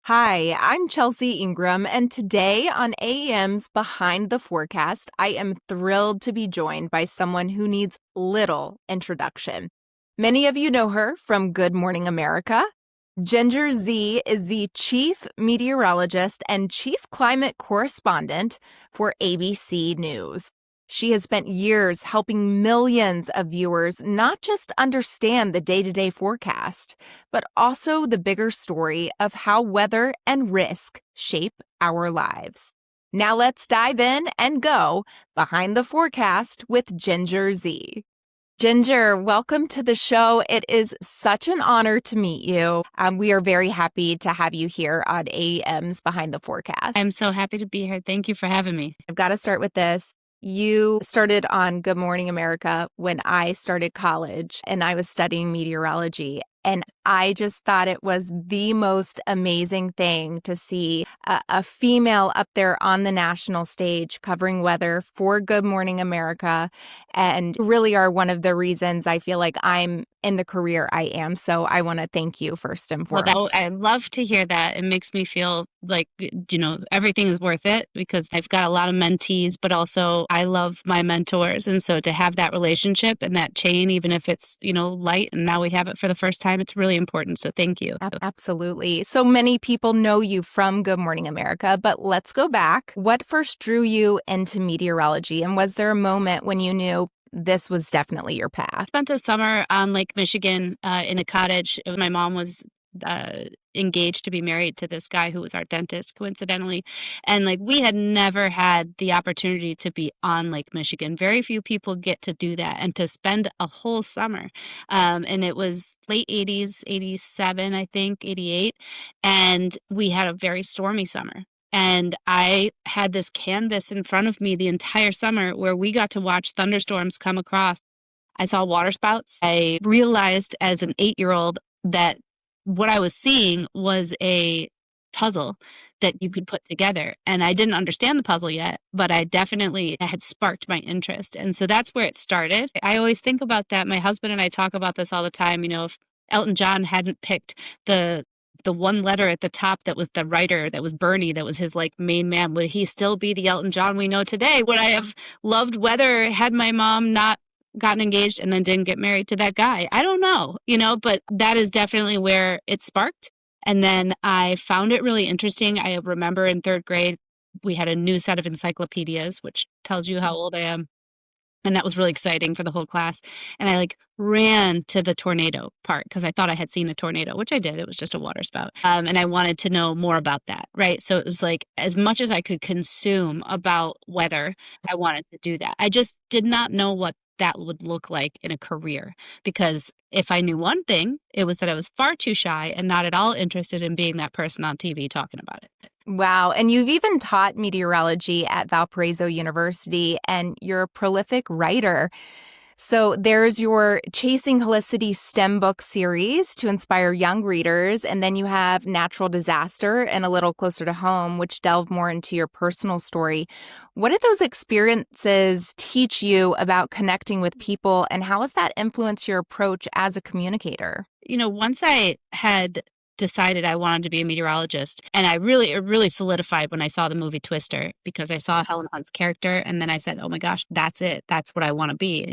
Hi, I'm Chelsea Ingram, and today on AM's Behind the Forecast, I am thrilled to be joined by someone who needs little introduction. Many of you know her from Good Morning America. Ginger Z is the chief meteorologist and chief climate correspondent for ABC News. She has spent years helping millions of viewers not just understand the day-to-day forecast, but also the bigger story of how weather and risk shape our lives. Now let's dive in and go behind the forecast with Ginger Z. Ginger, welcome to the show. It is such an honor to meet you. We are very happy to have you here on AM's Behind the Forecast. I'm so happy to be here. Thank you for having me. I've got to start with this. You started on Good Morning America when I started college and I was studying meteorology. And I just thought it was the most amazing thing to see a female up there on the national stage covering weather for Good Morning America. And really are one of the reasons I feel like I'm in the career I am. So I want to thank you first and foremost. I love to hear that. It makes me feel like, everything is worth it because I've got a lot of mentees, but also I love my mentors. And so to have that relationship and that chain, even if it's, light and now we have it for the first time, it's really important. So thank you. Absolutely. So many people know you from Good Morning America, but let's go back. What first drew you into meteorology? And was there a moment when you knew this was definitely your path? Spent a summer on Lake Michigan in a cottage. My mom was engaged to be married to this guy who was our dentist, coincidentally. And we had never had the opportunity to be on Lake Michigan. Very few people get to do that and to spend a whole summer. And it was late 80s, 87, I think, 88. And we had a very stormy summer. And I had this canvas in front of me the entire summer where we got to watch thunderstorms come across. I saw waterspouts. I realized as an 8-year-old that what I was seeing was a puzzle that you could put together. And I didn't understand the puzzle yet, but I definitely had sparked my interest. And so that's where it started. I always think about that. My husband and I talk about this all the time. If Elton John hadn't picked the one letter at the top that was the writer, that was Bernie, that was his main man, would he still be the Elton John we know today? Would I have loved weather had my mom not gotten engaged and then didn't get married to that guy? I don't know, but that is definitely where it sparked. And then I found it really interesting. I remember in 3rd grade, we had a new set of encyclopedias, which tells you how old I am. And that was really exciting for the whole class. And I ran to the tornado part because I thought I had seen a tornado, which I did. It was just a water spout. And I wanted to know more about that, right? So it was as much as I could consume about weather, I wanted to do that. I just did not know what that would look like in a career, because if I knew one thing, it was that I was far too shy and not at all interested in being that person on TV talking about it. Wow. And you've even taught meteorology at Valparaiso University, and you're a prolific writer. So there's your Chasing Helicity STEM book series to inspire young readers. And then you have Natural Disaster and A Little Closer to Home, which delve more into your personal story. What did those experiences teach you about connecting with people, and how has that influenced your approach as a communicator? Once I had decided I wanted to be a meteorologist, and it really solidified when I saw the movie Twister, because I saw Helen Hunt's character and then I said, oh my gosh, that's it. That's what I want to be.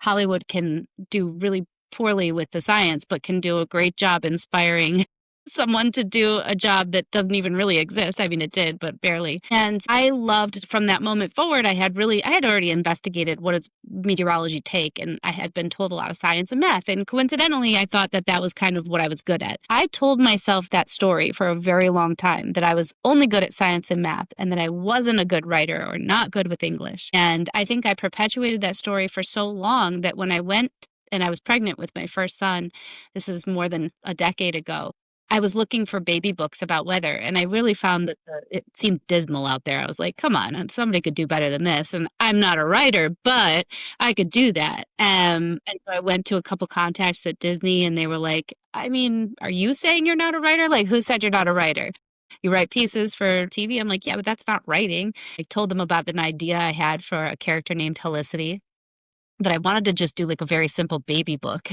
Hollywood can do really poorly with the science, but can do a great job inspiring someone to do a job that doesn't even really exist. I mean, it did, but barely. And I loved, from that moment forward, I had already investigated what does meteorology take, and I had been told a lot of science and math. And coincidentally, I thought that was kind of what I was good at. I told myself that story for a very long time, that I was only good at science and math, and that I wasn't a good writer or not good with English. And I think I perpetuated that story for so long that when I went and I was pregnant with my first son, this is more than a decade ago, I was looking for baby books about weather, and I really found that it seemed dismal out there. I was like, come on, somebody could do better than this. And I'm not a writer, but I could do that. And so I went to a couple contacts at Disney, and they were like, I mean, are you saying you're not a writer? Who said you're not a writer? You write pieces for TV? I'm like, yeah, but that's not writing. I told them about an idea I had for a character named Helicity, that I wanted to just do a very simple baby book,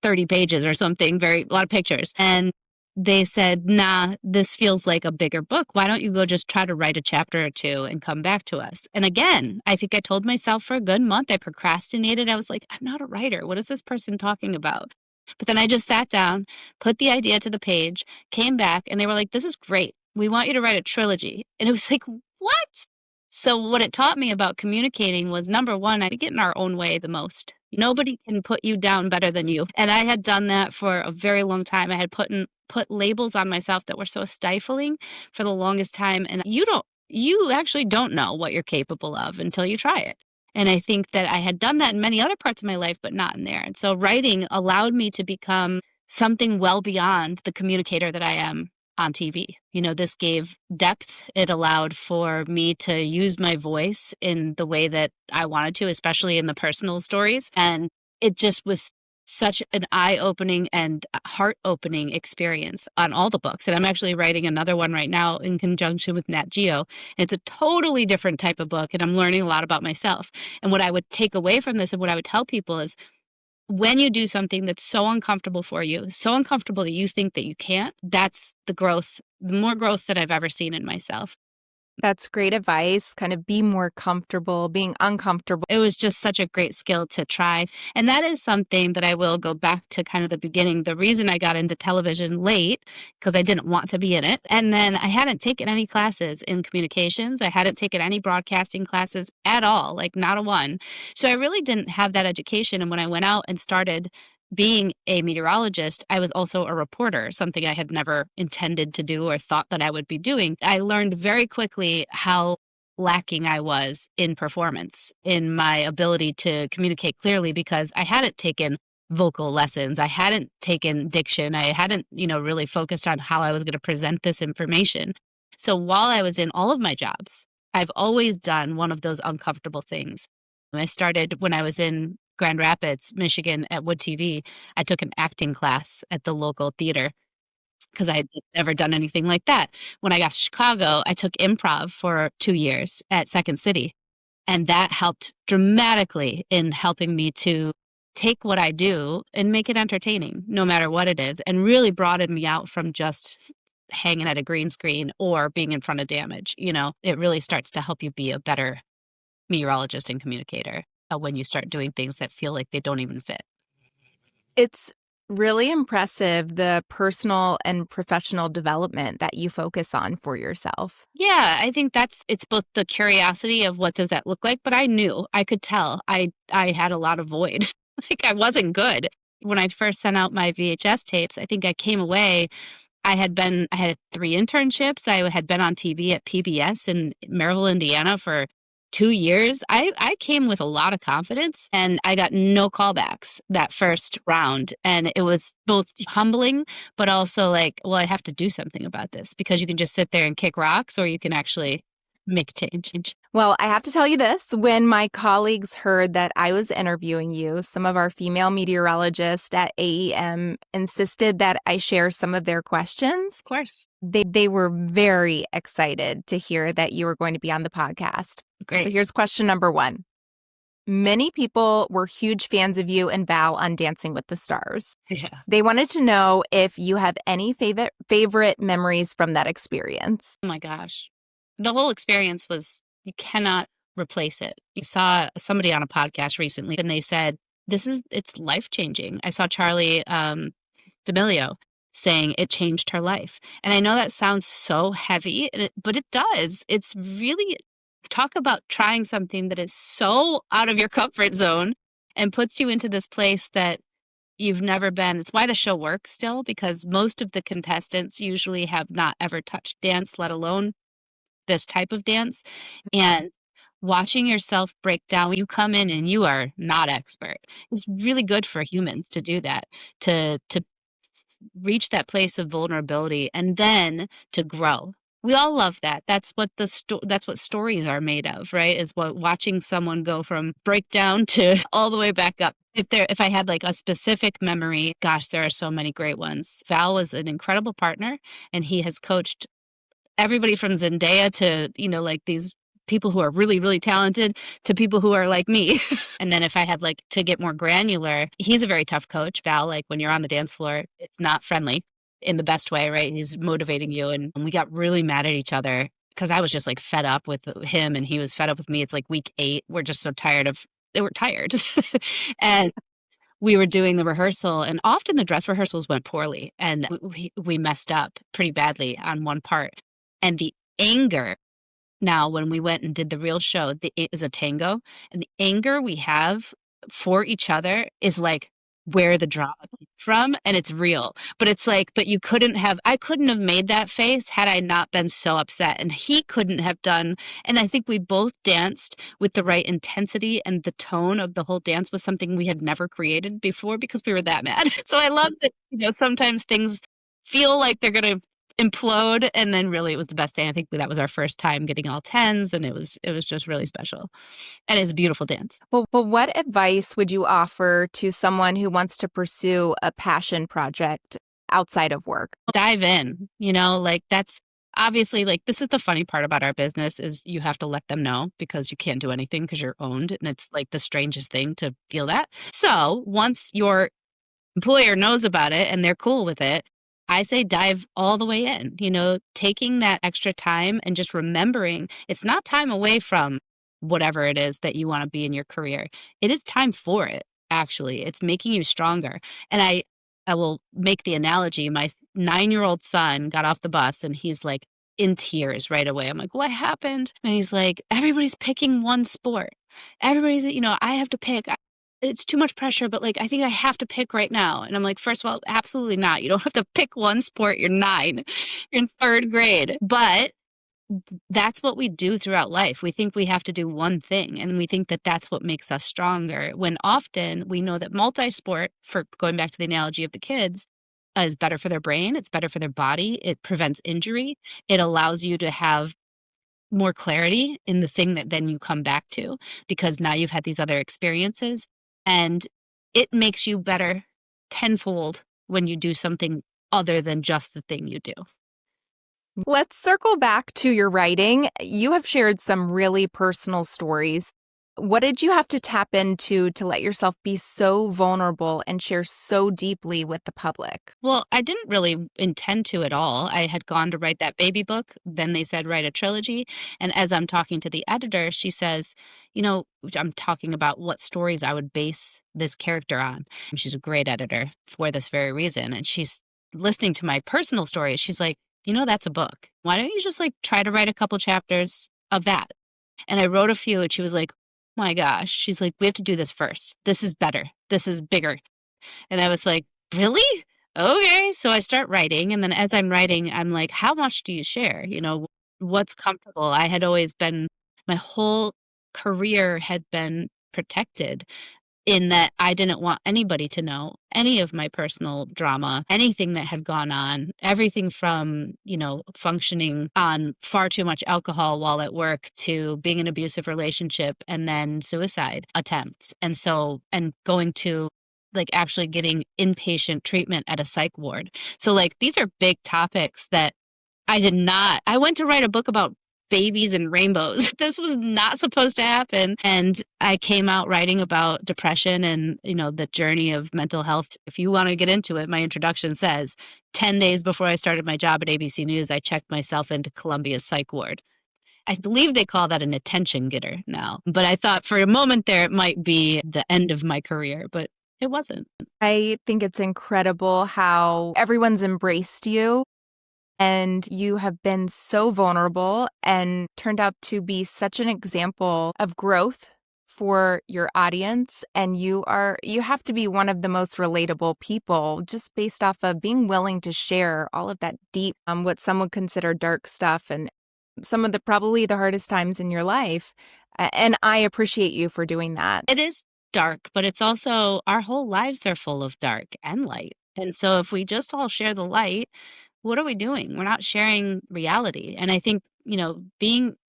30 pages or something, a lot of pictures. And they said, nah, this feels like a bigger book. Why don't you go just try to write a chapter or two and come back to us? And again, I think I told myself for a good month, I procrastinated. I was like, I'm not a writer. What is this person talking about? But then I just sat down, put the idea to the page, came back, and they were like, this is great. We want you to write a trilogy. And it was like, what? So what it taught me about communicating was, number one, I get in our own way the most. Nobody can put you down better than you. And I had done that for a very long time. I had put labels on myself that were so stifling for the longest time. And you actually don't know what you're capable of until you try it. And I think that I had done that in many other parts of my life, but not in there. And so writing allowed me to become something well beyond the communicator that I am on TV. This gave depth. It allowed for me to use my voice in the way that I wanted to, especially in the personal stories. And it just was such an eye-opening and heart-opening experience on all the books. And I'm actually writing another one right now in conjunction with Nat Geo. It's a totally different type of book, and I'm learning a lot about myself. And what I would take away from this and what I would tell people is, when you do something that's so uncomfortable for you, so uncomfortable that you think that you can't, that's the growth, the more growth that I've ever seen in myself. That's great advice. Kind of be more comfortable, being uncomfortable. It was just such a great skill to try. And that is something that I will go back to kind of the beginning. The reason I got into television late, because I didn't want to be in it. And then I hadn't taken any classes in communications. I hadn't taken any broadcasting classes at all, like not a one. So I really didn't have that education. And when I went out and started being a meteorologist, I was also a reporter, something I had never intended to do or thought that I would be doing. I learned very quickly how lacking I was in performance, in my ability to communicate clearly, because I hadn't taken vocal lessons. I hadn't taken diction. I hadn't, really focused on how I was going to present this information. So while I was in all of my jobs, I've always done one of those uncomfortable things. I started when I was in Grand Rapids, Michigan at Wood TV. I took an acting class at the local theater because I had never done anything like that. When I got to Chicago, I took improv for 2 years at Second City. And that helped dramatically in helping me to take what I do and make it entertaining, no matter what it is, and really broaden me out from just hanging at a green screen or being in front of damage. It really starts to help you be a better meteorologist and communicator when you start doing things that feel like they don't even fit. It's really impressive, the personal and professional development that you focus on for yourself. Yeah, I think it's both the curiosity of what does that look like, but I could tell I had a lot of void. Like I wasn't good. When I first sent out my VHS tapes, I think I came away, I had 3 internships. I had been on TV at PBS in Maryville, Indiana for 2 years. I came with a lot of confidence, and I got no callbacks that first round. And it was both humbling, but also like, well, I have to do something about this, because you can just sit there and kick rocks, or you can actually make change. Well, I have to tell you this. When my colleagues heard that I was interviewing you, some of our female meteorologists at AEM insisted that I share some of their questions. Of course. They were very excited to hear that you were going to be on the podcast. Great. So here's question number 1. Many people were huge fans of you and Val on Dancing with the Stars. Yeah. They wanted to know if you have any favorite memories from that experience. Oh my gosh. The whole experience you cannot replace it. You saw somebody on a podcast recently and they said, it's life-changing. I saw Charlie D'Amelio saying it changed her life. And I know that sounds so heavy, but it does. It's really, talk about trying something that is so out of your comfort zone and puts you into this place that you've never been. It's why the show works still, because most of the contestants usually have not ever touched dance, let alone this type of dance. And watching yourself break down, you come in and you are not expert. It's really good for humans to do that, to reach that place of vulnerability and then to grow. We all love that. That's what that's what stories are made of, right? Is what watching someone go from breakdown to all the way back up. If I had like a specific memory, gosh, there are so many great ones. Val was an incredible partner, and he has coached everybody from Zendaya to, like these people who are really, really talented to people who are like me. And then if I had like to get more granular, he's a very tough coach, Val. Like when you're on the dance floor, it's not friendly. in the best way, right? He's motivating you. And we got really mad at each other because I was just like fed up with him and he was fed up with me. It's like week 8. We're just so tired of they were tired. And we were doing the rehearsal, and often the dress rehearsals went poorly, and we messed up pretty badly on one part. And the anger now, when we went and did the real show, it is a tango, and the anger we have for each other is like where the drama came from, and it's real. But it's like, but I couldn't have made that face had I not been so upset, and he couldn't have done. And I think we both danced with the right intensity, and the tone of the whole dance was something we had never created before because we were that mad. So I love that, sometimes things feel like they're gonna implode, and then really it was the best thing. I think that was our first time getting all 10s, and it was just really special, and it's a beautiful dance. Well, what advice would you offer to someone who wants to pursue a passion project outside of work? Dive in, like that's obviously like this is the funny part about our business is you have to let them know because you can't do anything because you're owned, and it's like the strangest thing to feel that. So once your employer knows about it and they're cool with it, I say dive all the way in, taking that extra time and just remembering it's not time away from whatever it is that you want to be in your career. It is time for it, actually. It's making you stronger. And I will make the analogy. My 9-year-old son got off the bus and he's like in tears right away. I'm like, what happened? And he's like, everybody's picking one sport. Everybody's, I have to pick. It's too much pressure, but like I think I have to pick right now. And I'm like, first of all, absolutely not. You don't have to pick one sport. You're 9. You're in 3rd grade. But that's what we do throughout life. We think we have to do one thing, and we think that that's what makes us stronger. When often we know that multi-sport, for going back to the analogy of the kids, is better for their brain. It's better for their body. It prevents injury. It allows you to have more clarity in the thing that then you come back to because now you've had these other experiences, and it makes you better tenfold when you do something other than just the thing you do. Let's circle back to your writing. You have shared some really personal stories. What did you have to tap into to let yourself be so vulnerable and share so deeply with the public? Well, I didn't really intend to at all. I had gone to write that baby book. Then they said, write a trilogy. And as I'm talking to the editor, she says, I'm talking about what stories I would base this character on. And she's a great editor for this very reason. And she's listening to my personal stories. She's like, that's a book. Why don't you just like try to write a couple chapters of that? And I wrote a few, and she was like, oh my gosh. She's like, we have to do this first. This is better. This is bigger. And I was like, really? Okay. So I start writing. And then as I'm writing, I'm like, how much do you share? What's comfortable? I had always been, my whole career had been protected in that I didn't want anybody to know any of my personal drama, anything that had gone on, everything from, functioning on far too much alcohol while at work to being in an abusive relationship and then suicide attempts. And going to like actually getting inpatient treatment at a psych ward. So like these are big topics that I went to write a book about babies and rainbows. This was not supposed to happen. And I came out writing about depression and, the journey of mental health. If you want to get into it, my introduction says 10 days before I started my job at ABC News, I checked myself into Columbia's psych ward. I believe they call that an attention getter now. But I thought for a moment there, it might be the end of my career, but it wasn't. I think it's incredible how everyone's embraced you. And you have been so vulnerable and turned out to be such an example of growth for your audience. And you have to be one of the most relatable people just based off of being willing to share all of that deep, what some would consider dark stuff and some of probably the hardest times in your life. And I appreciate you for doing that. It is dark, but it's also our whole lives are full of dark and light. And so if we just all share the light, what are we doing? We're not sharing reality. And I think,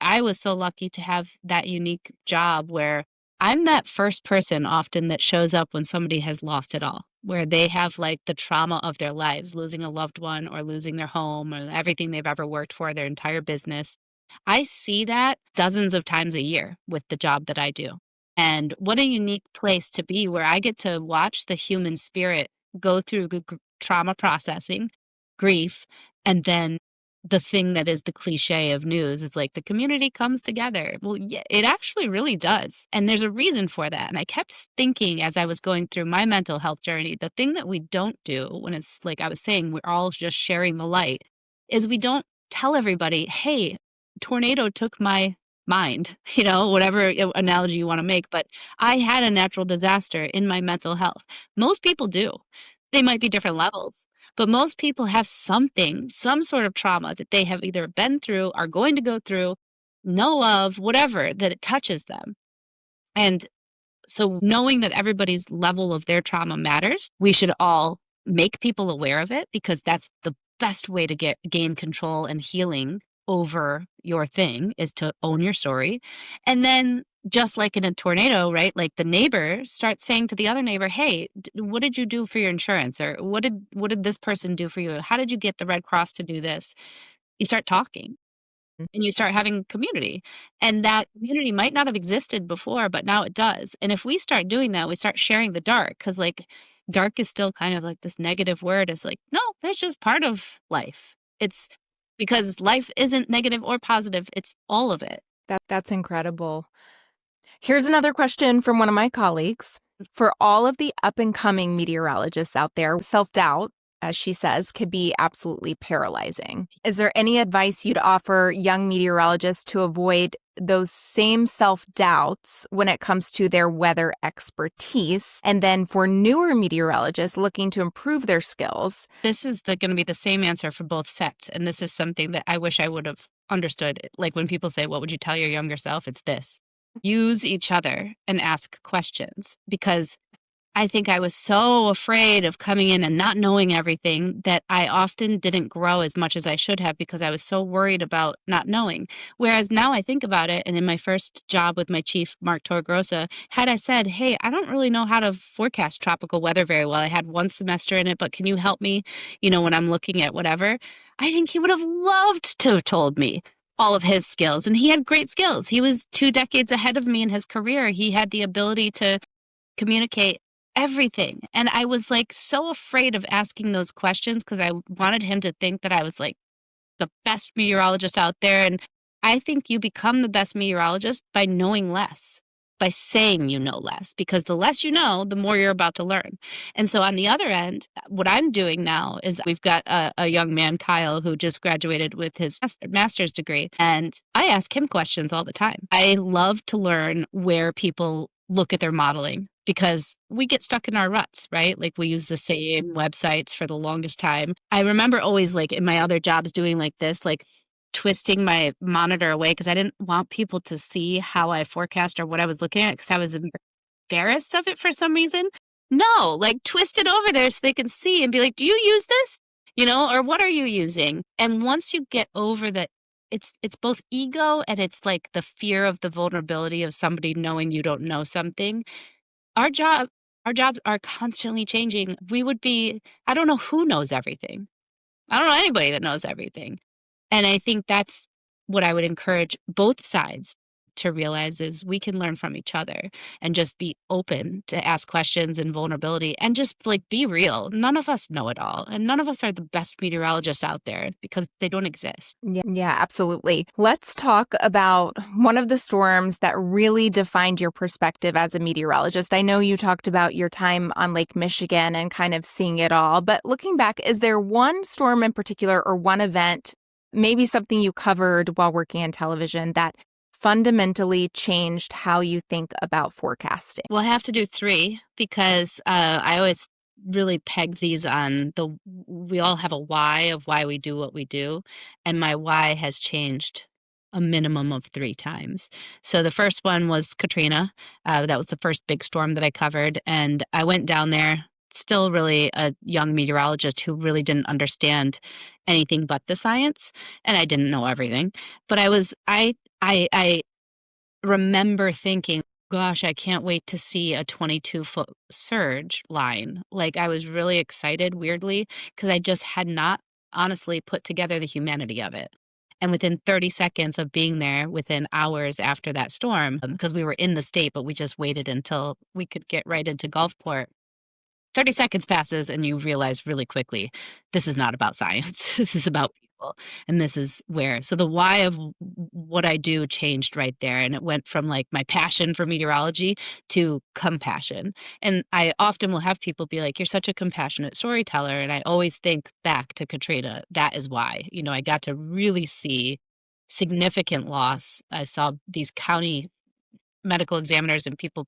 I was so lucky to have that unique job where I'm that first person often that shows up when somebody has lost it all, where they have like the trauma of their lives, losing a loved one or losing their home or everything they've ever worked for, their entire business. I see that dozens of times a year with the job that I do. And what a unique place to be where I get to watch the human spirit go through trauma processing, grief, and then the thing that is the cliche of news is like the community comes together. Well, yeah, it actually really does. And there's a reason for that. And I kept thinking as I was going through my mental health journey, the thing that we don't do when it's like I was saying, we're all just sharing the light, is we don't tell everybody, hey, tornado took my mind, whatever analogy you want to make. But I had a natural disaster in my mental health. Most people do. They might be different levels, but most people have something, some sort of trauma that they have either been through, are going to go through, know of, whatever, that it touches them. And so knowing that everybody's level of their trauma matters, we should all make people aware of it because that's the best way to gain control and healing over your thing is to own your story. And then just like in a tornado, right? Like the neighbor starts saying to the other neighbor, "Hey, what did you do for your insurance? Or what did this person do for you? How did you get the Red Cross to do this?" You start talking and you start having community. And that community might not have existed before, but now it does. And if we start doing that, we start sharing the dark because, like, dark is still kind of like this negative word. It's like, no, it's just part of life. It's because life isn't negative or positive, it's all of it. That's incredible. Here's another question from one of my colleagues. For all of the up and coming meteorologists out there, self-doubt, as she says, could be absolutely paralyzing. Is there any advice you'd offer young meteorologists to avoid those same self-doubts when it comes to their weather expertise? And then for newer meteorologists looking to improve their skills? This is going to be the same answer for both sets. And this is something that I wish I would have understood. Like when people say, what would you tell your younger self? It's this: use each other and ask questions, because I think I was so afraid of coming in and not knowing everything that I often didn't grow as much as I should have because I was so worried about not knowing. Whereas now I think about it, and in my first job with my chief, Mark Torgrosa, had I said, "Hey, I don't really know how to forecast tropical weather very well. I had one semester in it, but can you help me, when I'm looking at whatever?" I think he would have loved to have told me all of his skills. And he had great skills. He was 2 decades ahead of me in his career. He had the ability to communicate everything. And I was like so afraid of asking those questions because I wanted him to think that I was like the best meteorologist out there. And I think you become the best meteorologist by knowing less, by saying you know less, because the less you know, the more you're about to learn. And so on the other end, what I'm doing now is we've got a young man, Kyle, who just graduated with his master's degree. And I ask him questions all the time. I love to learn where people look at their modeling because we get stuck in our ruts, right? Like we use the same websites for the longest time. I remember always like in my other jobs doing like this, like twisting my monitor away because I didn't want people to see how I forecast or what I was looking at because I was embarrassed of it for some reason. No, like twist it over there so they can see and be like, "Do you use this? Or what are you using?" And once you get over that, it's both ego and it's like the fear of the vulnerability of somebody knowing you don't know something. Our job our jobs are constantly changing. I don't know who knows everything. I don't know anybody that knows everything. And I think that's what I would encourage both sides to realize is we can learn from each other and just be open to ask questions and vulnerability and just like be real. None of us know it all. And none of us are the best meteorologists out there because they don't exist. Yeah, absolutely. Let's talk about one of the storms that really defined your perspective as a meteorologist. I know you talked about your time on Lake Michigan and kind of seeing it all, but looking back, is there one storm in particular or one event, maybe something you covered while working in television that fundamentally changed how you think about forecasting? We'll have to do three because I always really peg these on we all have a why of why we do what we do. And my why has changed a minimum of 3 times. So the first one was Katrina. That was the first big storm that I covered. And I went down there, still really a young meteorologist who really didn't understand anything but the science. And I didn't know everything. But I remember thinking, gosh, I can't wait to see a 22-foot surge line. Like I was really excited, weirdly, because I just had not honestly put together the humanity of it. And within 30 seconds of being there, within hours after that storm, because we were in the state, but we just waited until we could get right into Gulfport, 30 seconds passes and you realize really quickly this is not about science. This is about people. And this is where, so the why of what I do changed right there. And it went from like my passion for meteorology to compassion. And I often will have people be like, "You're such a compassionate storyteller." And I always think back to Katrina. That is why. I got to really see significant loss. I saw these county medical examiners and people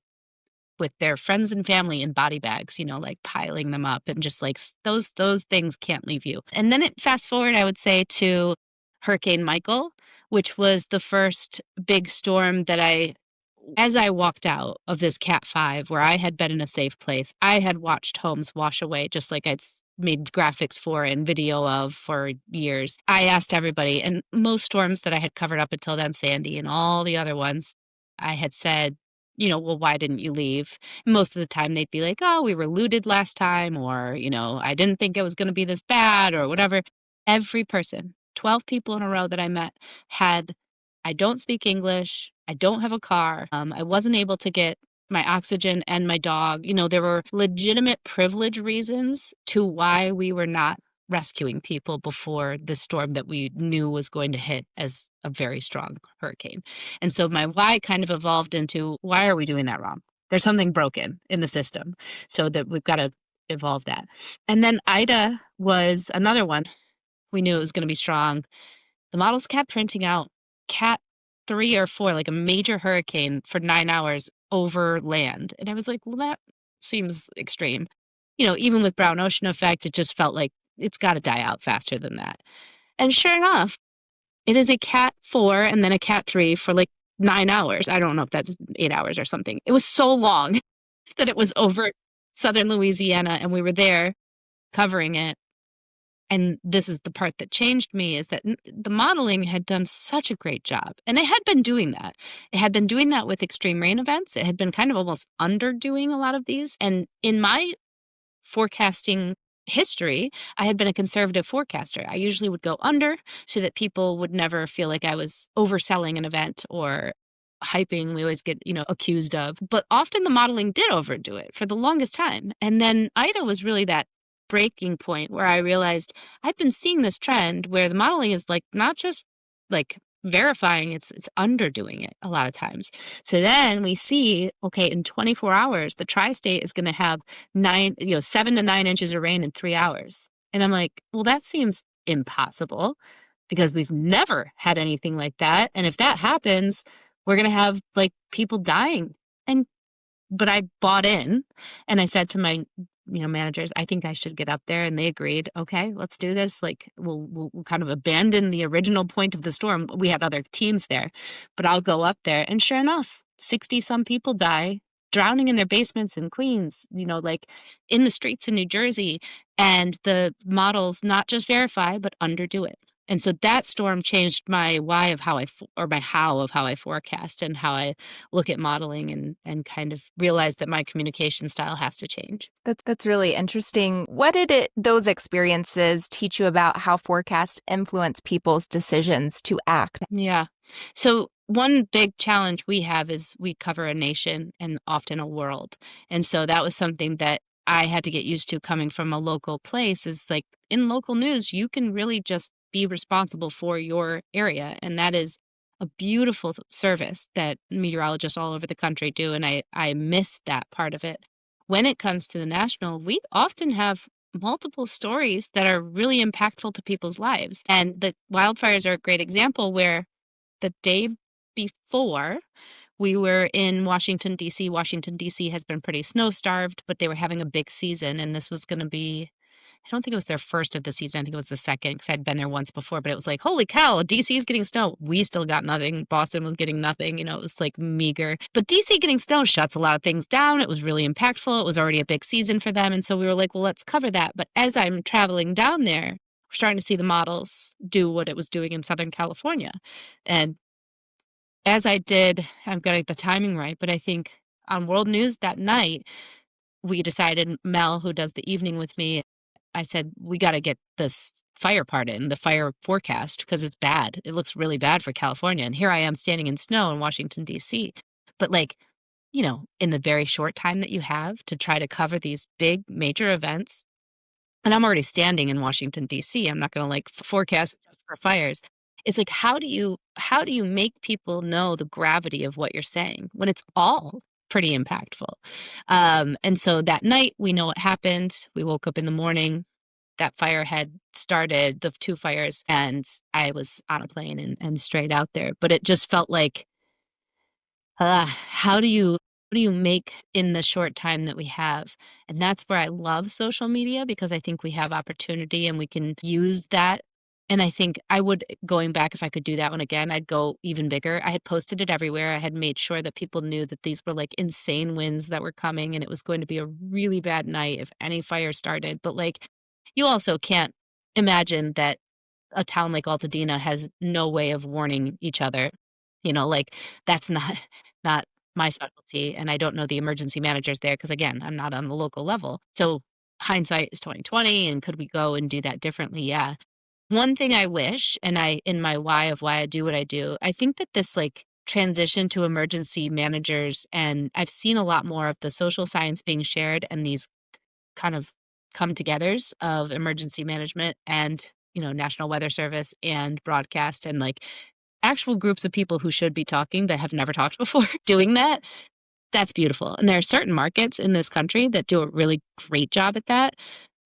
with their friends and family in body bags, like piling them up and just like those things can't leave you. And then it fast forward, I would say, to Hurricane Michael, which was the first big storm that as I walked out of this Cat 5 where I had been in a safe place, I had watched homes wash away just like made graphics for and video of for years. I asked everybody, and most storms that I had covered up until then, Sandy and all the other ones, I had said, well, why didn't you leave? Most of the time they'd be like, oh, we were looted last time, or, I didn't think it was going to be this bad, or whatever. Every person, 12 people in a row that I met had, I don't speak English. I don't have a car. I wasn't able to get my oxygen and my dog. There were legitimate privilege reasons to why we were not rescuing people before the storm that we knew was going to hit as a very strong hurricane. And so my why kind of evolved into, why are we doing that wrong? There's something broken in the system, so that we've got to evolve that. And then Ida was another one. We knew it was going to be strong. The models kept printing out Cat 3 or 4, like a major hurricane for 9 hours over land. And I was like, well, that seems extreme. Even with brown ocean effect, it just felt like it's got to die out faster than that. And sure enough, it is a Cat 4 and then a Cat 3 for like 9 hours. I don't know if that's 8 hours or something. It was so long that it was over southern Louisiana, and we were there covering it. And this is the part that changed me, is that the modeling had done such a great job. And it had been doing that. It had been doing that with extreme rain events. It had been kind of almost underdoing a lot of these. And in my forecasting history, I had been a conservative forecaster. I usually would go under so that people would never feel like I was overselling an event or hyping. We always get, accused of. But often the modeling did overdo it for the longest time. And then Ida was really that breaking point where I realized I've been seeing this trend where the modeling is like not just like verifying, it's underdoing it a lot of times. So then we see, okay, in 24 hours, the tri-state is going to have 7 to 9 inches of rain in 3 hours. And I'm like, well, that seems impossible because we've never had anything like that. And if that happens, we're going to have like people dying. But I bought in, and I said to my managers, I think I should get up there, and they agreed. Okay, let's do this. Like we'll kind of abandon the original point of the storm. We had other teams there, but I'll go up there, and sure enough, 60 some people die drowning in their basements in Queens, like in the streets in New Jersey, and the models not just verify but underdo it. And so that storm changed my why of how or my how of how I forecast and how I look at modeling, and kind of realize that my communication style has to change. That's really interesting. What did those experiences teach you about how forecasts influence people's decisions to act? Yeah. So one big challenge we have is we cover a nation and often a world. And so that was something that I had to get used to coming from a local place, is like in local news, you can really just be responsible for your area. And that is a beautiful service that meteorologists all over the country do. And I miss that part of it. When it comes to the national, we often have multiple stories that are really impactful to people's lives. And the wildfires are a great example where the day before we were in Washington, D.C. Washington, D.C. has been pretty snow-starved, but they were having a big season, and this was going to be, I don't think it was their first of the season. I think it was the second, because I'd been there once before, but it was like, holy cow, D.C. is getting snow. We still got nothing. Boston was getting nothing. It was like meager. But D.C. getting snow shuts a lot of things down. It was really impactful. It was already a big season for them. And so we were like, well, let's cover that. But as I'm traveling down there, we're starting to see the models do what it was doing in Southern California. And as I did, I'm getting the timing right, but I think on World News that night, we decided, Mel, who does the evening with me, I said, we got to get this fire part in, the fire forecast, because it's bad. It looks really bad for California. And here I am standing in snow in Washington, D.C. But like, in the very short time that you have to try to cover these big major events. And I'm already standing in Washington, D.C. I'm not going to like forecast just for fires. It's like, how do you make people know the gravity of what you're saying when it's all pretty impactful? And so that night, we know what happened. We woke up in the morning. That fire had started, the two fires, and I was on a plane and straight out there. But it just felt like, how do you make in the short time that we have? And that's where I love social media because I think we have opportunity and we can use that. And I think I would, going back, if I could do that one again, I'd go even bigger. I had posted it everywhere. I had made sure that people knew that these were like insane winds that were coming and it was going to be a really bad night if any fire started. But like, you also can't imagine that a town like Altadena has no way of warning each other. Like that's not not my specialty, and I don't know the emergency managers there because again, I'm not on the local level. So hindsight is 2020, and could we go and do that differently? Yeah. One thing I wish, and I in my why of why I do what I do, I think that this like transition to emergency managers, and I've seen a lot more of the social science being shared and these kind of come togethers of emergency management and National Weather Service and broadcast and like actual groups of people who should be talking that have never talked before doing that. That's beautiful. And there are certain markets in this country that do a really great job at that.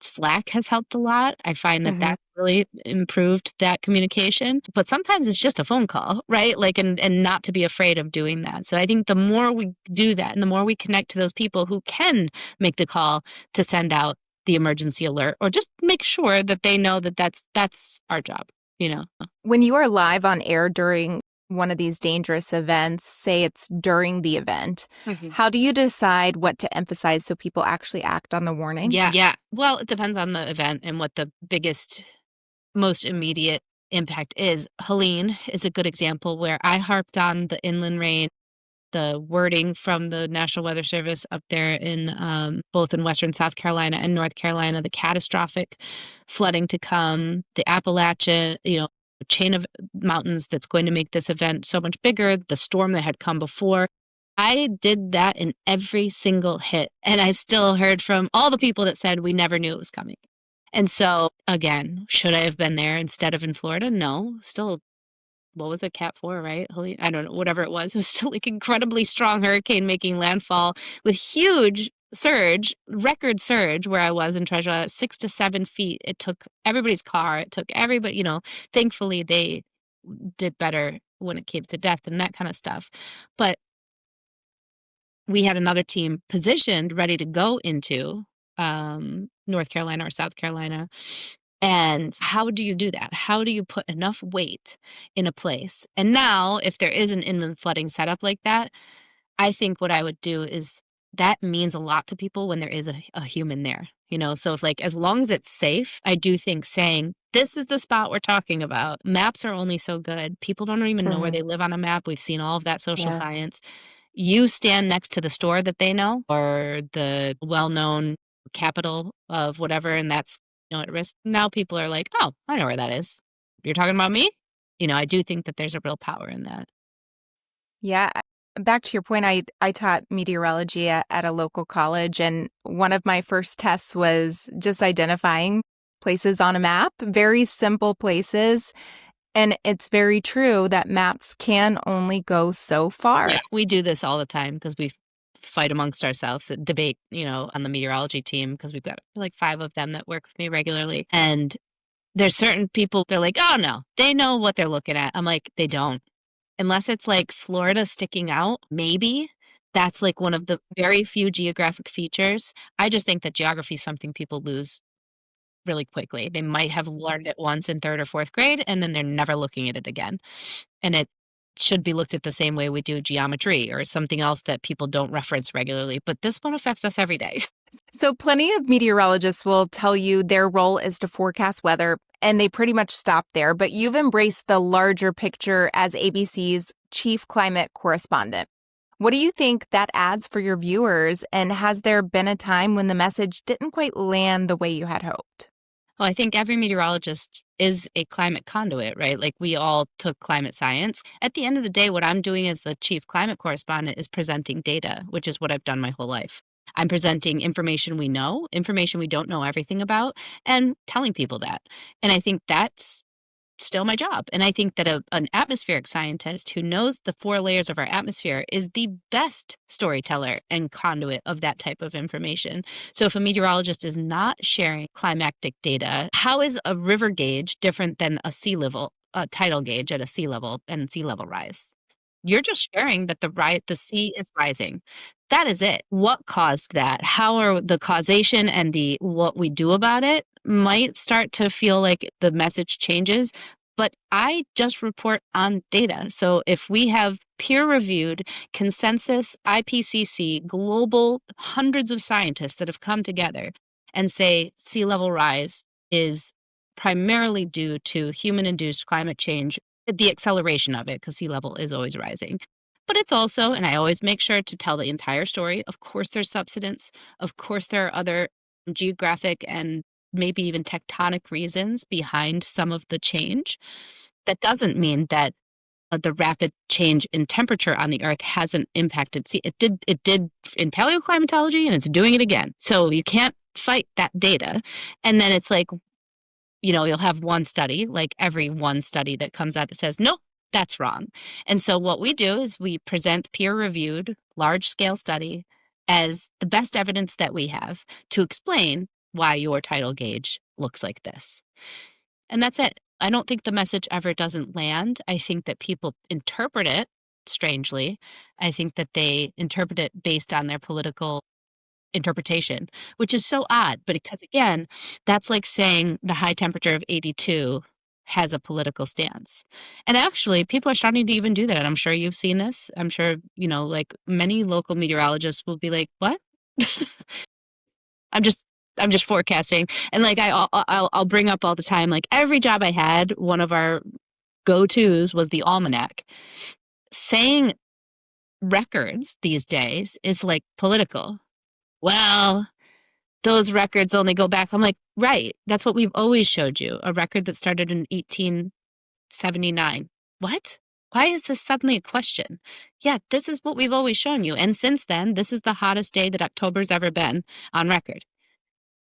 Slack has helped a lot. I find that Mhm. that really improved that communication. But sometimes it's just a phone call, right? Like, and not to be afraid of doing that. So I think the more we do that and the more we connect to those people who can make the call to send out the emergency alert or just make sure that they know that that's our job, you know? When you are live on air during one of these dangerous events, say it's during the event, Mhm. how do you decide what to emphasize so people actually act on the warning? Yeah, yeah. Well, it depends on the event and what the biggest, most immediate impact is. Helene is a good example where I harped on the inland rain, the wording from the National Weather Service up there in both in Western South Carolina and North Carolina, the catastrophic flooding to come, the Appalachia, chain of mountains that's going to make this event so much bigger, the storm that had come before. I did that in every single hit, and I still heard from all the people that said we never knew it was coming. And so, again, should I have been there instead of in Florida? No, still what was it, Cat 4, right? I don't know, whatever it was. It was still like incredibly strong hurricane making landfall with huge surge, record surge where I was in Treasure Island, 6 to 7 feet. It took everybody's car. It took everybody, thankfully they did better when it came to death and that kind of stuff. But we had another team positioned ready to go into North Carolina or South Carolina. And how do you do that? How do you put enough weight in a place? And now, if there is an inland flooding setup like that, I think what I would do is that means a lot to people when there is a human there. So if like as long as it's safe, I do think saying this is the spot we're talking about. Maps are only so good. People don't even know where Mhm. they live on a map. We've seen all of that social Yeah. science. You stand next to the store that they know or the well-known capital of whatever, and that's, at risk. Now people are like, "Oh, I know where that is. You're talking about me?" I do think that there's a real power in that. Yeah. Back to your point, I taught meteorology at a local college, and one of my first tests was just identifying places on a map, very simple places. And it's very true that maps can only go so Yeah, far. we do this all the time because we fight amongst ourselves, debate, on the meteorology team because we've got like 5 of them that work with me regularly, and there's certain people, they're like, "Oh, no, they know what they're looking at." I'm like, "They don't." Unless it's like Florida sticking out, maybe. That's like one of the very few geographic features. I just think that geography is something people lose really quickly. They might have learned it once in 3rd or 4th grade, and then they're never looking at it again. And it should be looked at the same way we do geometry or something else that people don't reference regularly, but this one affects us every day. So, plenty of meteorologists will tell you their role is to forecast weather, and they pretty much stop there. But you've embraced the larger picture as ABC's chief climate correspondent. What do you think that adds for your viewers? And has there been a time when the message didn't quite land the way you had hoped? Well, I think every meteorologist is a climate conduit, right? Like we all took climate science. At the end of the day, what I'm doing as the chief climate correspondent is presenting data, which is what I've done my whole life. I'm presenting information we know, information we don't know everything about, and telling people that. And I think that's still my job. And I think that an atmospheric scientist who knows the four layers of our atmosphere is the best storyteller and conduit of that type of information. So if a meteorologist is not sharing climatic data, how is a river gauge different than a tidal gauge at a sea level and sea level rise? You're just sharing that the sea is rising. That is it. What caused that? How are the causation and the what we do about it might start to feel like the message changes, but I just report on data. So if we have peer-reviewed consensus IPCC global hundreds of scientists that have come together and say sea level rise is primarily due to human-induced climate change, the acceleration of it, because sea level is always rising. But it's also, and I always make sure to tell the entire story. Of course, there's subsidence. Of course, there are other geographic and maybe even tectonic reasons behind some of the change. That doesn't mean that the rapid change in temperature on the Earth hasn't impacted. See, it did in paleoclimatology, and it's doing it again. So you can't fight that data. And then it's like, you'll have one study, like every one study that comes out that says, nope, that's wrong. And so what we do is we present peer-reviewed, large-scale study as the best evidence that we have to explain why your tidal gauge looks like this. And that's it. I don't think the message ever doesn't land. I think that people interpret it strangely. I think that they interpret it based on their political interpretation, which is so odd. But because again, that's like saying the high temperature of 82 has a political stance. And actually, people are starting to even do that. And I'm sure you've seen this. I'm sure, like many local meteorologists will be like, what? I'm just I'm just forecasting. And like I'll bring up all the time, like every job I had, one of our go-tos was the almanac. Saying records these days is like political. Well, those records only go back. I'm like, right, that's what we've always showed you. A record that started in 1879. What? Why is this suddenly a question? Yeah, this is what we've always shown you. And since then, this is the hottest day that October's ever been on record.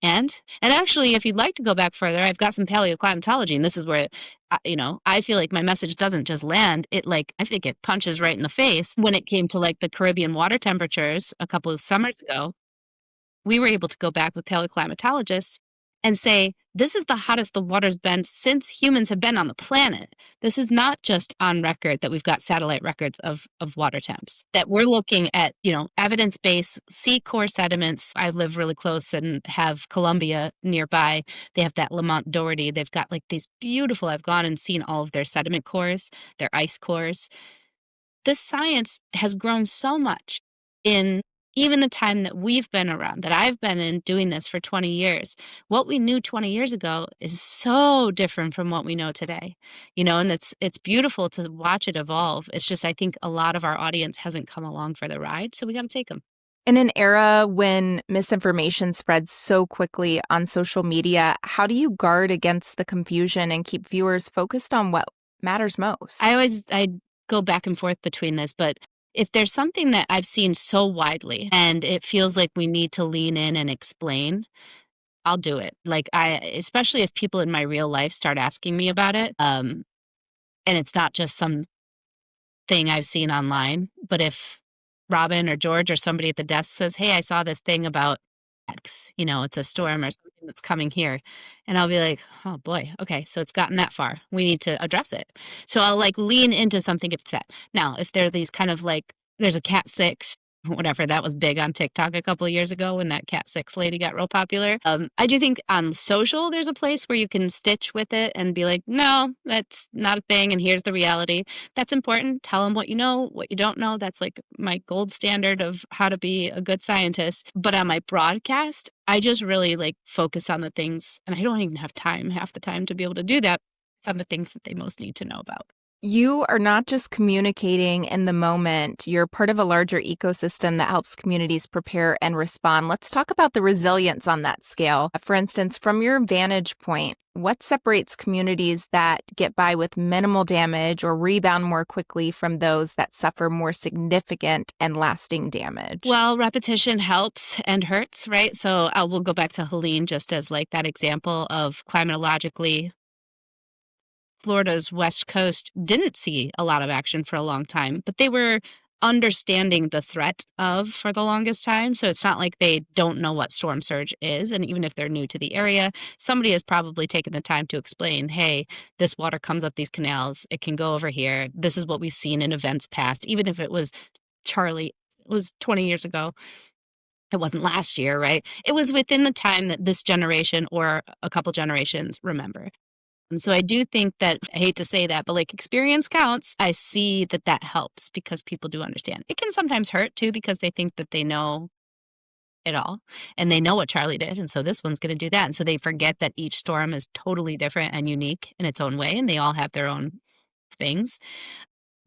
And actually, if you'd like to go back further, I've got some paleoclimatology, and this is where, I feel like my message doesn't just land. I think it punches right in the face when it came to like the Caribbean water temperatures a couple of summers ago. We were able to go back with paleoclimatologists and say, this is the hottest the water's been since humans have been on the planet. This is not just on record that we've got satellite records of water temps, that we're looking at, evidence-based sea core sediments. I live really close and have Columbia nearby. They have that Lamont Doherty. They've got like these beautiful, I've gone and seen all of their sediment cores, their ice cores. This science has grown so much in even the time that we've been around, that I've been in doing this for 20 years. What we knew 20 years ago is so different from what we know today. And it's beautiful to watch it evolve. It's just I think a lot of our audience hasn't come along for the ride, so we got to take them. In an era when misinformation spreads so quickly on social media, how do you guard against the confusion and keep viewers focused on what matters most? I go back and forth between this, but if there's something that I've seen so widely and it feels like we need to lean in and explain, I'll do it. Especially if people in my real life start asking me about it, and it's not just some thing I've seen online, but if Robin or George or somebody at the desk says, "Hey, I saw this thing about X, it's a storm or something that's coming here." And I'll be like, "Oh boy, okay, so it's gotten that far. We need to address it." So I'll like lean into something if it's that. Now, if there are these kind of like there's a Cat 6, whatever, that was big on TikTok a couple of years ago when that Cat 6 lady got real popular. I do think on social there's a place where you can stitch with it and be like, "No, that's not a thing, and here's the reality." That's important. Tell them what you know, what you don't know. That's like my gold standard of how to be a good scientist. But on my broadcast, I just really like focus on the things, and I don't even have time half the time to be able to do that, on the things that they most need to know about. You are not just communicating in the moment, you're part of a larger ecosystem that helps communities prepare and respond. Let's talk about the resilience on that scale. For instance, from your vantage point, what separates communities that get by with minimal damage or rebound more quickly from those that suffer more significant and lasting damage? Well, repetition helps and hurts, right? So we'll go back to Helene just as like that example of climatologically Florida's West Coast didn't see a lot of action for a long time, but they were understanding the threat of for the longest time. So it's not like they don't know what storm surge is. And even if they're new to the area, somebody has probably taken the time to explain, hey, this water comes up these canals, it can go over here. This is what we've seen in events past, even if it was Charlie, it was 20 years ago. It wasn't last year, right? It was within the time that this generation or a couple generations remember. And so I do think that I hate to say that, but like experience counts. I see that that helps because people do understand. It can sometimes hurt too because they think that they know it all and they know what Charlie did. And so this one's going to do that. And so they forget that each storm is totally different and unique in its own way. And they all have their own things.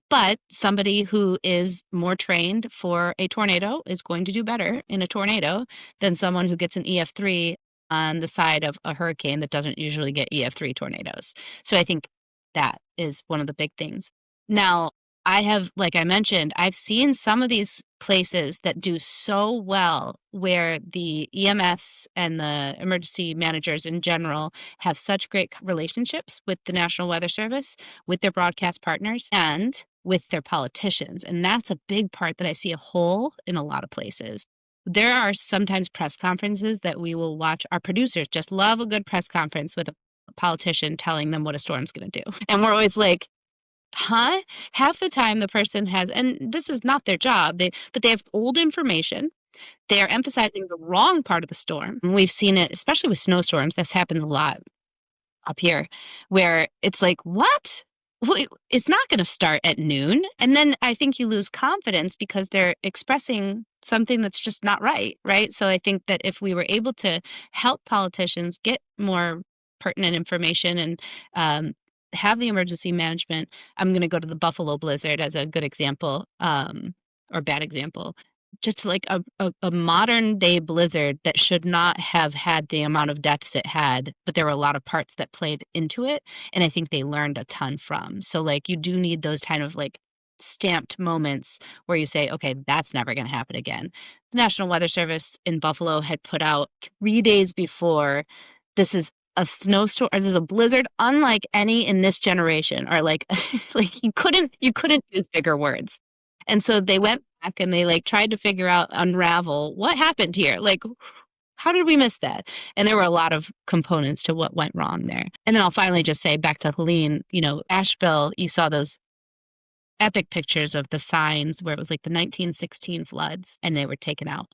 But somebody who is more trained for a tornado is going to do better in a tornado than someone who gets an EF3 on the side of a hurricane that doesn't usually get EF3 tornadoes. So I think that is one of the big things. Now, I have, like I mentioned, I've seen some of these places that do so well where the EMS and the emergency managers in general have such great relationships with the National Weather Service, with their broadcast partners, and with their politicians. And that's a big part that I see a hole in a lot of places. There are sometimes press conferences that we will watch. Our producers just love a good press conference with a politician telling them what a storm's going to do. And we're always like, huh? Half the time the person has, and this is not their job, but they have old information. They are emphasizing the wrong part of the storm. And we've seen it, especially with snowstorms. This happens a lot up here, where it's like, what? It's not going to start at noon. And then I think you lose confidence because they're expressing something that's just not right, right? So I think that if we were able to help politicians get more pertinent information and have the emergency management, I'm going to go to the Buffalo blizzard as a good example, or bad example. Just like a modern day blizzard that should not have had the amount of deaths it had, but there were a lot of parts that played into it. And I think they learned a ton from. So, like, you do need those kind of like stamped moments where you say, okay, that's never going to happen again. The National Weather Service in Buffalo had put out 3 days before, this is a snowstorm, or there's a blizzard unlike any in this generation, or like, like you couldn't use bigger words. And so they went back and they like tried to figure out, unravel what happened here. Like, how did we miss that? And there were a lot of components to what went wrong there. And then I'll finally just say back to Helene, Asheville, you saw those epic pictures of the signs where it was like the 1916 floods and they were taken out.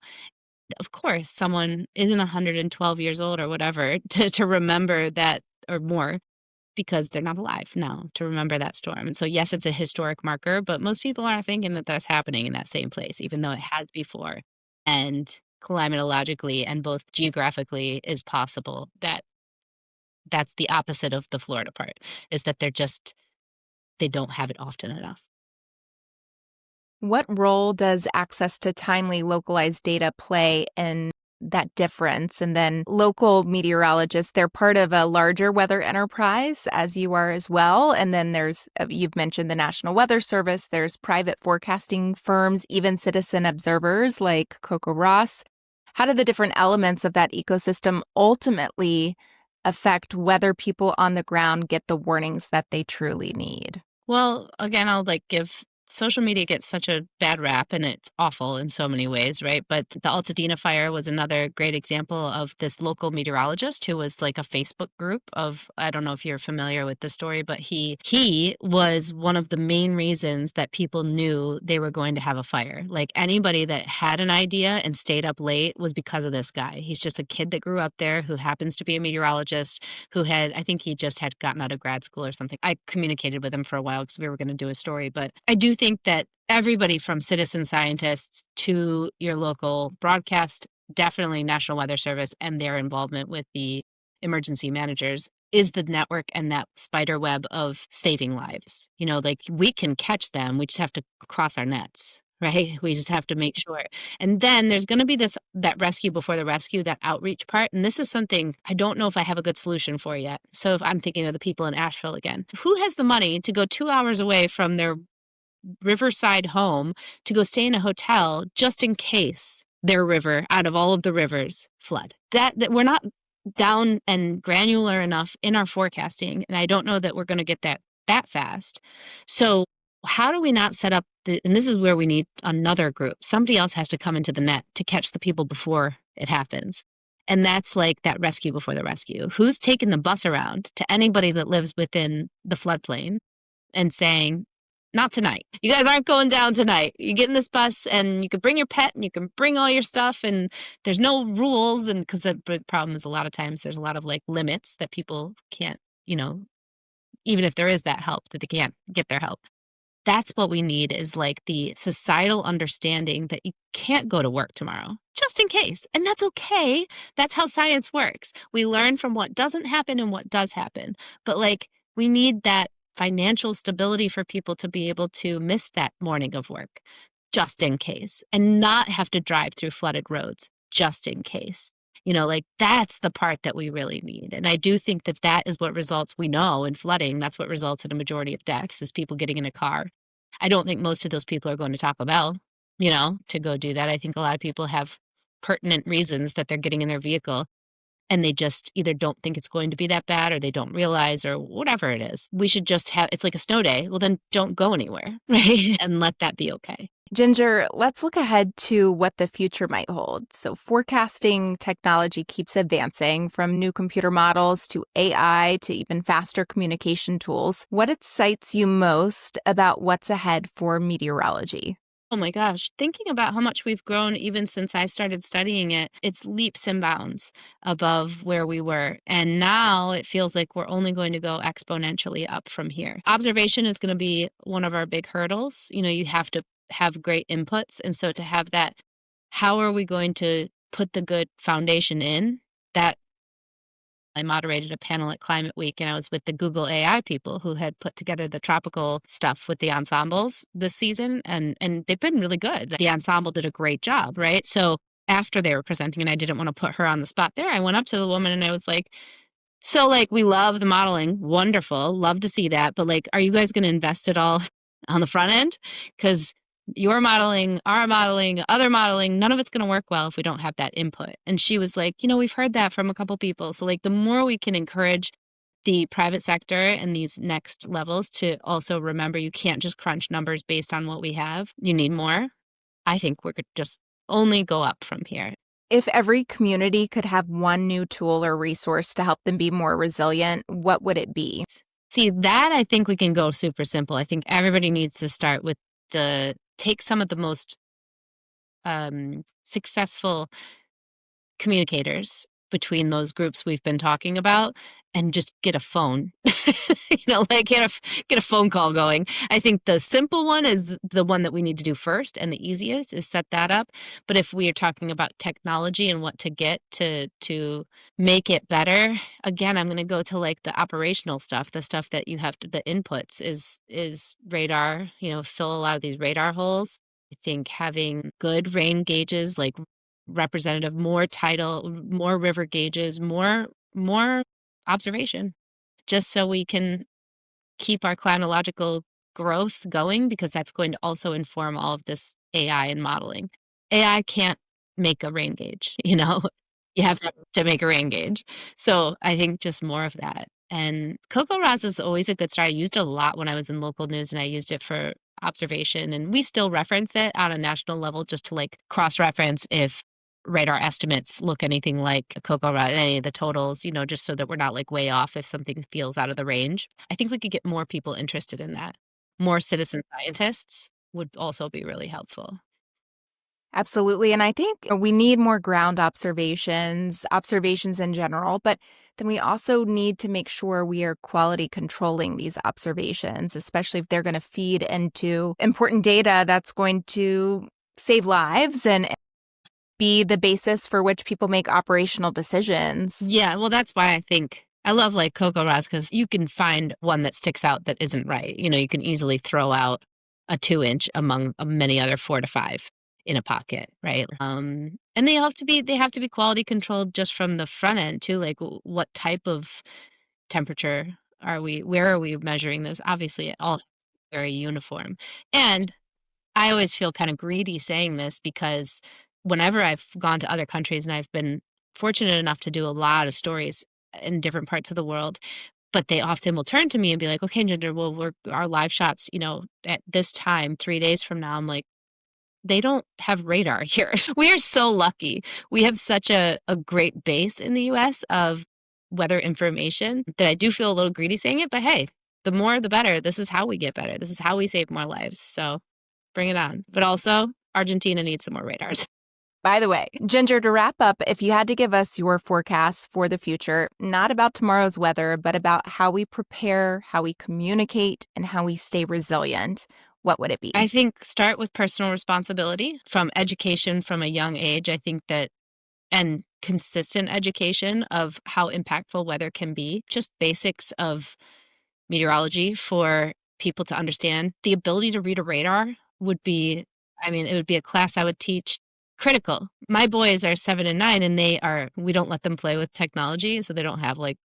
Of course, someone isn't 112 years old or whatever to remember that or more because they're not alive now to remember that storm. And so, yes, it's a historic marker, but most people aren't thinking that that's happening in that same place, even though it has before. And climatologically and both geographically is possible that that's the opposite of the Florida part, is that they don't have it often enough. What role does access to timely localized data play in that difference? And then local meteorologists, they're part of a larger weather enterprise, as you are as well. And then you've mentioned the National Weather Service, there's private forecasting firms, even citizen observers like Coco Ross. How do the different elements of that ecosystem ultimately affect whether people on the ground get the warnings that they truly need? Well, again, I'll like give social media gets such a bad rap and it's awful in so many ways, right? But the Altadena fire was another great example of this local meteorologist who was like a Facebook group of, I don't know if you're familiar with the story, but he was one of the main reasons that people knew they were going to have a fire. Like anybody that had an idea and stayed up late was because of this guy. He's just a kid that grew up there who happens to be a meteorologist who I think he just had gotten out of grad school or something. I communicated with him for a while because we were going to do a story, but I do think that everybody from citizen scientists to your local broadcast, definitely National Weather Service and their involvement with the emergency managers, is the network and that spider web of saving lives. Like we can catch them. We just have to cross our nets, right? We just have to make sure. And then there's going to be that rescue before the rescue, that outreach part. And this is something I don't know if I have a good solution for yet. So if I'm thinking of the people in Asheville again, who has the money to go 2 hours away from their riverside home to go stay in a hotel just in case their river, out of all of the rivers, flood? That we're not down and granular enough in our forecasting, and I don't know that we're going to get that fast. So how do we not set up and this is where we need another group. Somebody else has to come into the net to catch the people before it happens. And that's like that rescue before the rescue. Who's taking the bus around to anybody that lives within the floodplain and saying, not tonight. You guys aren't going down tonight. You get in this bus and you can bring your pet and you can bring all your stuff and there's no rules. And because the problem is a lot of times there's a lot of like limits that people can't, even if there is that help, that they can't get their help. That's what we need, is like the societal understanding that you can't go to work tomorrow, just in case. And that's okay. That's how science works. We learn from what doesn't happen and what does happen. But like, we need that financial stability for people to be able to miss that morning of work, just in case, and not have to drive through flooded roads, just in case. Like that's the part that we really need. And I do think that is what results, we know, in flooding. That's what results in a majority of deaths, is people getting in a car. I don't think most of those people are going to Taco Bell, to go do that. I think a lot of people have pertinent reasons that they're getting in their vehicle and they just either don't think it's going to be that bad or they don't realize or whatever it is. We should just it's like a snow day. Well, then don't go anywhere, right? And let that be okay. Ginger, let's look ahead to what the future might hold. So forecasting technology keeps advancing, from new computer models to AI to even faster communication tools. What excites you most about what's ahead for meteorology? Oh my gosh, thinking about how much we've grown even since I started studying it, it's leaps and bounds above where we were. And now it feels like we're only going to go exponentially up from here. Observation is going to be one of our big hurdles. You have to have great inputs. And so to have that, how are we going to put the good foundation in? That I moderated a panel at Climate Week, and I was with the Google AI people who had put together the tropical stuff with the ensembles this season, and they've been really good. The ensemble did a great job, right? So after they were presenting, and I didn't want to put her on the spot there, I went up to the woman and I was like, so like, we love the modeling, wonderful, love to see that, but like, are you guys going to invest it all on the front end? Because your modeling, our modeling, other modeling, none of it's going to work well if we don't have that input. And she was like, we've heard that from a couple people. So like, the more we can encourage the private sector and these next levels to also remember, you can't just crunch numbers based on what we have. You need more. I think we're just only go up from here. If every community could have one new tool or resource to help them be more resilient, what would it be? See, that I think we can go super simple. I think everybody needs to start with take some of the most successful communicators between those groups we've been talking about and just get a phone, like get a phone call going. I think the simple one is the one that we need to do first, and the easiest is set that up. But if we are talking about technology and what to get to make it better, again, I'm going to go to like the operational stuff, the stuff that you have to, the inputs is radar, fill a lot of these radar holes. I think having good rain gauges, like representative, more tidal, more river gauges, more observation, just so we can keep our climatological growth going, because that's going to also inform all of this AI and modeling. AI can't make a rain gauge, you have to make a rain gauge. So I think just more of that. And Cocoa Roz is always a good start. I used it a lot when I was in local news, and I used it for observation, and we still reference it on a national level just to like cross-reference if radar estimates look anything like Cocoa Roz, any of the totals, just so that we're not like way off if something feels out of the range. I think we could get more people interested in that. More citizen scientists would also be really helpful. Absolutely. And I think we need more ground observations in general, but then we also need to make sure we are quality controlling these observations, especially if they're going to feed into important data that's going to save lives and be the basis for which people make operational decisions. Yeah, well, that's why I think I love like Coco Ross because you can find one that sticks out that isn't right. You can easily throw out a 2 inch among many other 4 to 5 in a pocket, right? And they have to be quality controlled just from the front end too. Like what type of temperature where are we measuring this? Obviously, all very uniform. And I always feel kind of greedy saying this because whenever I've gone to other countries and I've been fortunate enough to do a lot of stories in different parts of the world, but they often will turn to me and be like, "Okay, Ginger, well, our live shots, at this time, 3 days from now." I'm like, they don't have radar here. We are so lucky. We have such a great base in the US of weather information that I do feel a little greedy saying it, but hey, the more the better. This is how we get better. This is how we save more lives. So bring it on. But also, Argentina needs some more radars. By the way, Ginger, to wrap up, if you had to give us your forecast for the future, not about tomorrow's weather, but about how we prepare, how we communicate, and how we stay resilient, what would it be? I think start with personal responsibility from education from a young age. I think that and consistent education of how impactful weather can be, just basics of meteorology for people to understand. The ability to read a radar would be, I mean, it would be a class I would teach critical. My boys are 7 and 9 and we don't let them play with technology. So they don't have like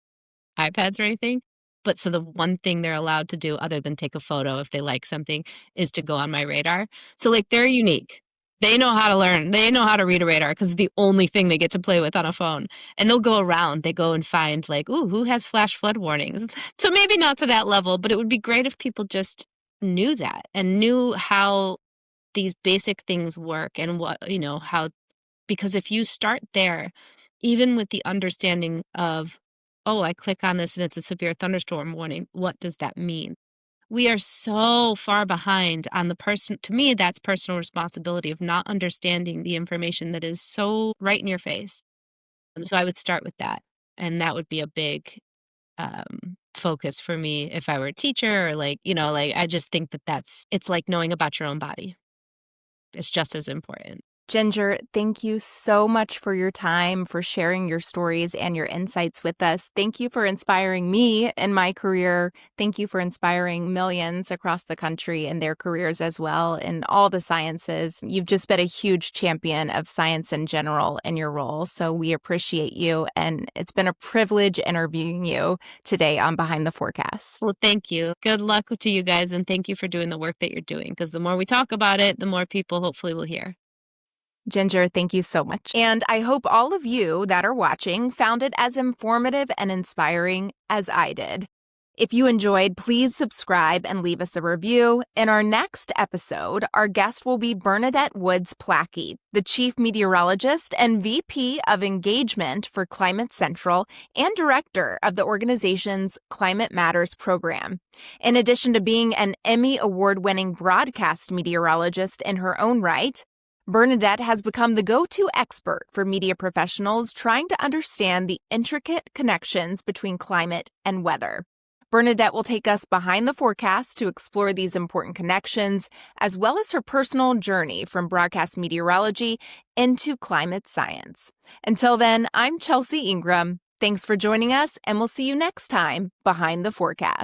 iPads or anything. But so the one thing they're allowed to do other than take a photo if they like something is to go on my radar. So like they're unique. They know how to learn. They know how to read a radar because it's the only thing they get to play with on a phone. And they'll go around. They go and find like, ooh, who has flash flood warnings? So maybe not to that level, but it would be great if people just knew that and knew how these basic things work and how because if you start there, even with the understanding of, oh, I click on this and it's a severe thunderstorm warning, what does that mean? We are so far behind on the person. To me, that's personal responsibility of not understanding the information that is so right in your face. So I would start with that. And that would be a big focus for me if I were a teacher or like I just think that it's like knowing about your own body. It's just as important. Ginger, thank you so much for your time, for sharing your stories and your insights with us. Thank you for inspiring me in my career. Thank you for inspiring millions across the country in their careers as well in all the sciences. You've just been a huge champion of science in general in your role, so we appreciate you. And it's been a privilege interviewing you today on Behind the Forecast. Well, thank you. Good luck to you guys, and thank you for doing the work that you're doing, because the more we talk about it, the more people hopefully will hear. Ginger, thank you so much. And I hope all of you that are watching found it as informative and inspiring as I did. If you enjoyed, please subscribe and leave us a review. In our next episode, our guest will be Bernadette Woods-Plackey, the Chief Meteorologist and VP of Engagement for Climate Central and Director of the organization's Climate Matters program. In addition to being an Emmy Award-winning broadcast meteorologist in her own right, Bernadette has become the go-to expert for media professionals trying to understand the intricate connections between climate and weather. Bernadette will take us behind the forecast to explore these important connections, as well as her personal journey from broadcast meteorology into climate science. Until then, I'm Chelsea Ingram. Thanks for joining us, and we'll see you next time behind the forecast.